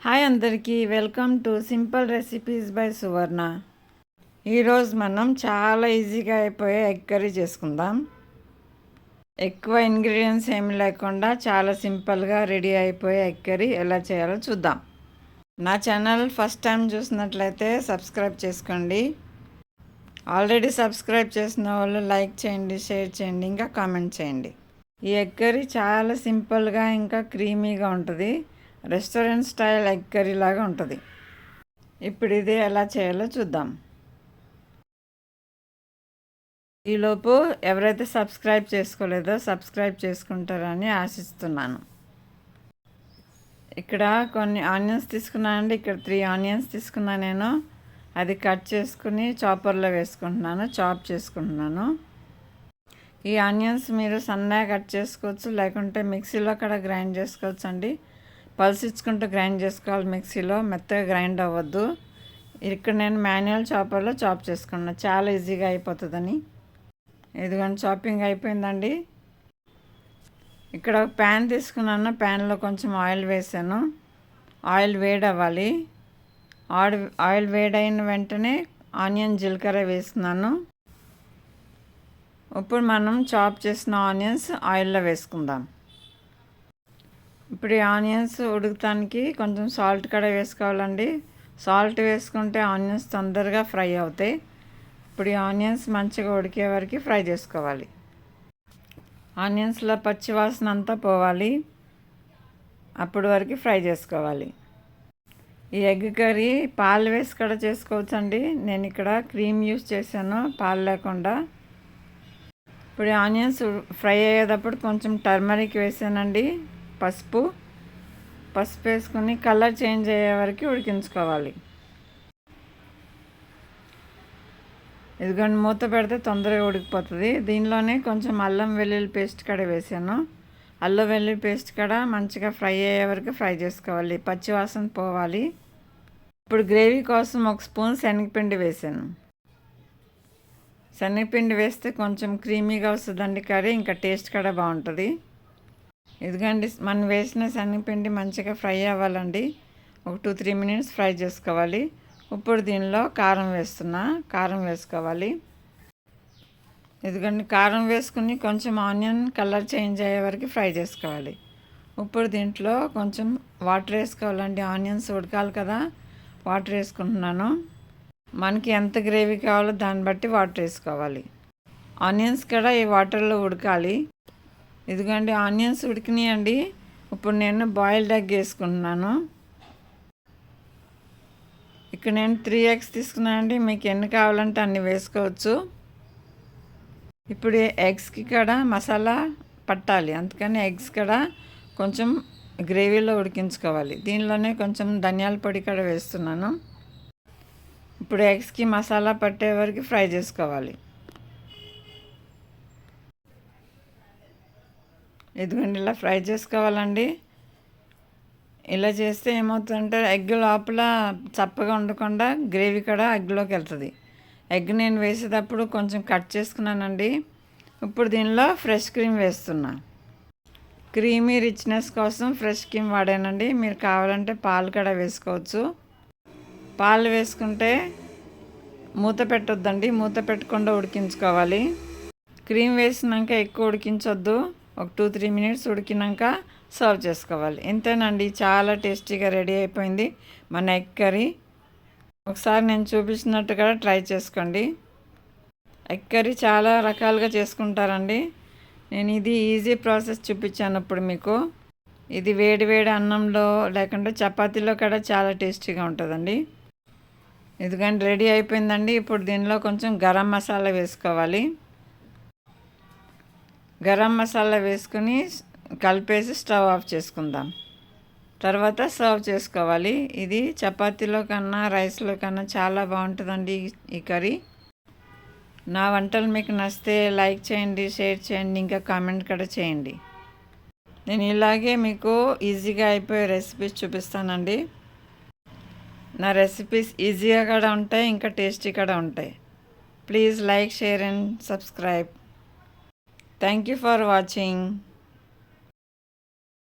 Hi అందరికీ, welcome to simple recipes by Suvarna. ఈరోజు మనం చాలా ఈజీగా అయిపోయే ఎగ్ కర్రీ చేసుకుందాం. ఎక్కువ ఇంగ్రీడియంట్స్ ఏమి లేకుండా చాలా సింపుల్గా రెడీ అయిపోయే ఎగ్ కర్రీ ఎలా చేయాలో చూద్దాం. నా ఛానల్ ఫస్ట్ టైం చూసినట్లయితే సబ్స్క్రైబ్ చేసుకోండి. ఆల్రెడీ సబ్స్క్రైబ్ చేసిన వాళ్ళు లైక్ చేయండి, షేర్ చేయండి, ఇంకా కామెంట్ చేయండి. ఈ ఎగ్ కర్రీ చాలా సింపుల్గా ఇంకా క్రీమీగా ఉంటుంది. రెస్టారెంట్ స్టైల్ ఎగ్ కర్రీ లాగా ఉంటుంది. ఇప్పుడు ఇది ఎలా చేయాలో చూద్దాం. ఈలోపు ఎవరైతే సబ్స్క్రైబ్ చేసుకోలేదో సబ్స్క్రైబ్ చేసుకుంటారని ఆశిస్తున్నాను. ఇక్కడ కొన్ని ఆనియన్స్ తీసుకున్నానండి. ఇక్కడ 3 ఆనియన్స్ తీసుకున్నాను నేను. అది కట్ చేసుకుని చాపర్లో వేసుకుంటున్నాను, చాప్ చేసుకుంటున్నాను. ఈ ఆనియన్స్ మీరు సన్నగా కట్ చేసుకోవచ్చు, లేకుంటే మిక్సీలో కూడా గ్రైండ్ చేసుకోవచ్చు అండి. పల్స్ ఇచ్చుకుంటూ గ్రైండ్ చేసుకోవాలి మిక్సీలో, మెత్తగా గ్రైండ్ అవ్వద్దు. ఇక్కడ నేను మాన్యువల్ చాపర్లో చాప్ చేసుకున్నాను, చాలా ఈజీగా అయిపోతుందని. ఇదిగోండి చాపింగ్ అయిపోయిందండి. ఇక్కడ ఒక ప్యాన్ తీసుకున్నాను, ప్యాన్లో కొంచెం ఆయిల్ వేసాను. ఆయిల్ వేడి అవ్వాలి. ఆయిల్ వేడైన వెంటనే ఆనియన్ జీలకర్ర వేస్తున్నాను. ఇప్పుడు మనం చాప్ చేసిన ఆనియన్స్ ఆయిల్లో వేసుకుందాం. ఇప్పుడు ఈ ఆనియన్స్ ఉడకటానికి కొంచెం సాల్ట్ కూడా వేసుకోవాలండి. సాల్ట్ వేసుకుంటే ఆనియన్స్ తొందరగా ఫ్రై అవుతాయి. ఇప్పుడు ఈ ఆనియన్స్ మంచిగా ఉడికే వరకు ఫ్రై చేసుకోవాలి. ఆనియన్స్లో పచ్చి వాసన అంతా పోవాలి, అప్పటి వరకు ఫ్రై చేసుకోవాలి. ఈ ఎగ్ కర్రీ పాలు వేసి కూడా చేసుకోవచ్చండి. నేను ఇక్కడ క్రీమ్ యూస్ చేశాను, పాలు లేకుండా. ఇప్పుడు ఆనియన్స్ ఫ్రై అయ్యేటప్పుడు కొంచెం టర్మరిక్ వేసానండి, పసుపు వేసుకొని కలర్ చేంజ్ అయ్యే వరకు ఉడికించుకోవాలి. ఇదిగోండి మూత పెడితే తొందరగా ఉడికిపోతుంది. దీనిలోనే కొంచెం అల్లం వెల్లుల్లి పేస్ట్ కూడా వేసాను. అల్లం వెల్లుల్లి పేస్ట్ కూడా మంచిగా ఫ్రై అయ్యే వరకు ఫ్రై చేసుకోవాలి, పచ్చి వాసన పోవాలి. ఇప్పుడు గ్రేవీ కోసం 1 స్పూన్ శనగపిండి వేసాను. శనగపిండి వేస్తే కొంచెం క్రీమీగా వస్తుందండి కర్రీ, ఇంకా టేస్ట్ కూడా బాగుంటుంది. ఇదిగోండి మనం వేసిన శనగపిండి మంచిగా ఫ్రై అవ్వాలండి. ఒక 2-3 మినిట్స్ ఫ్రై చేసుకోవాలి. ఇప్పుడు దీనిలో కారం వేసుకోవాలి. ఇదిగోండి కారం వేసుకుని కొంచెం ఆనియన్ కలర్ చేంజ్ అయ్యే వరకు ఫ్రై చేసుకోవాలి. ఇప్పుడు దీంట్లో కొంచెం వాటర్ వేసుకోవాలండి. ఆనియన్స్ ఉడకాలి కదా, వాటర్ వేసుకుంటున్నాను. మనకి ఎంత గ్రేవీ కావాలో దాన్ని బట్టి వాటర్ వేసుకోవాలి. ఆనియన్స్ కూడా ఈ వాటర్లో ఉడకాలి. ఇదిగోండి ఆనియన్స్ ఉడికినాయండి. ఇప్పుడు నేను బాయిల్డ్ ఎగ్ వేసుకుంటున్నాను. ఇక్కడ నేను 3 ఎగ్స్ తీసుకున్నానండి, మీకు ఎన్ని కావాలంటే అన్ని వేసుకోవచ్చు. ఇప్పుడు ఎగ్స్కి కూడా మసాలా పట్టాలి, అందుకని ఎగ్స్ కూడా కొంచెం గ్రేవీలో ఉడికించుకోవాలి. దీనిలోనే కొంచెం ధనియాల పొడి కూడా వేస్తున్నాను. ఇప్పుడు ఎగ్స్కి మసాలా పట్టే వరకు ఫ్రై చేసుకోవాలి. ఇదిగోండి ఇలా ఫ్రై చేసుకోవాలండి. ఇలా చేస్తే ఏమవుతుందంటే ఎగ్ లోపల చప్పగా ఉండకుండా గ్రేవీ కూడా ఎగ్లోకి వెళ్తుంది. ఎగ్ నేను వేసేటప్పుడు కొంచెం కట్ చేసుకున్నానండి. ఇప్పుడు దీనిలో ఫ్రెష్ క్రీమ్ వేస్తున్నా. క్రీమీ రిచ్నెస్ కోసం ఫ్రెష్ క్రీమ్ వాడానండి. మీరు కావాలంటే పాలు కూడా వేసుకోవచ్చు. పాలు వేసుకుంటే మూత పెట్టొద్దండి, మూత పెట్టకుండా ఉడికించుకోవాలి. క్రీమ్ వేసినాక ఎక్కువ ఉడికించొద్దు, ఒక 2-3 మినిట్స్ ఉడికినాక సర్వ్ చేసుకోవాలి. ఇంతేనండి, చాలా టేస్టీగా రెడీ అయిపోయింది మన ఎగ్ కర్రీ. ఒకసారి నేను చూపించినట్టుగా ట్రై చేసుకోండి. ఎగ్ కర్రీ చాలా రకాలుగా చేసుకుంటారండి. నేను ఇది ఈజీ ప్రాసెస్ చూపించాను ఇప్పుడు మీకు. ఇది వేడి వేడి అన్నంలో లేకుంటే చపాతీలో కూడా చాలా టేస్టీగా ఉంటుందండి. ఇదిగోండి రెడీ అయిపోయిందండి. ఇప్పుడు దీనిలో కొంచెం గరం మసాలా వేసుకోవాలి. గరం మసాలా వేసుకుని కలిపేసి స్టవ్ ఆఫ్ చేసుకుందాం. తర్వాత సర్వ్ చేసుకోవాలి. ఇది చపాతీలో కన్నా రైస్లో కన్నా చాలా బాగుంటుందండి ఈ కర్రీ. నా వంటలు మీకు నచ్చితే లైక్ చేయండి, షేర్ చేయండి, ఇంకా కామెంట్ కూడా చేయండి. నేను ఇలాగే మీకు ఈజీగా అయిపోయే రెసిపీస్ చూపిస్తానండి. నా రెసిపీస్ ఈజీగా కూడా ఉంటాయి, ఇంకా టేస్టీ కూడా ఉంటాయి. Please like, share and subscribe. Thank you for watching.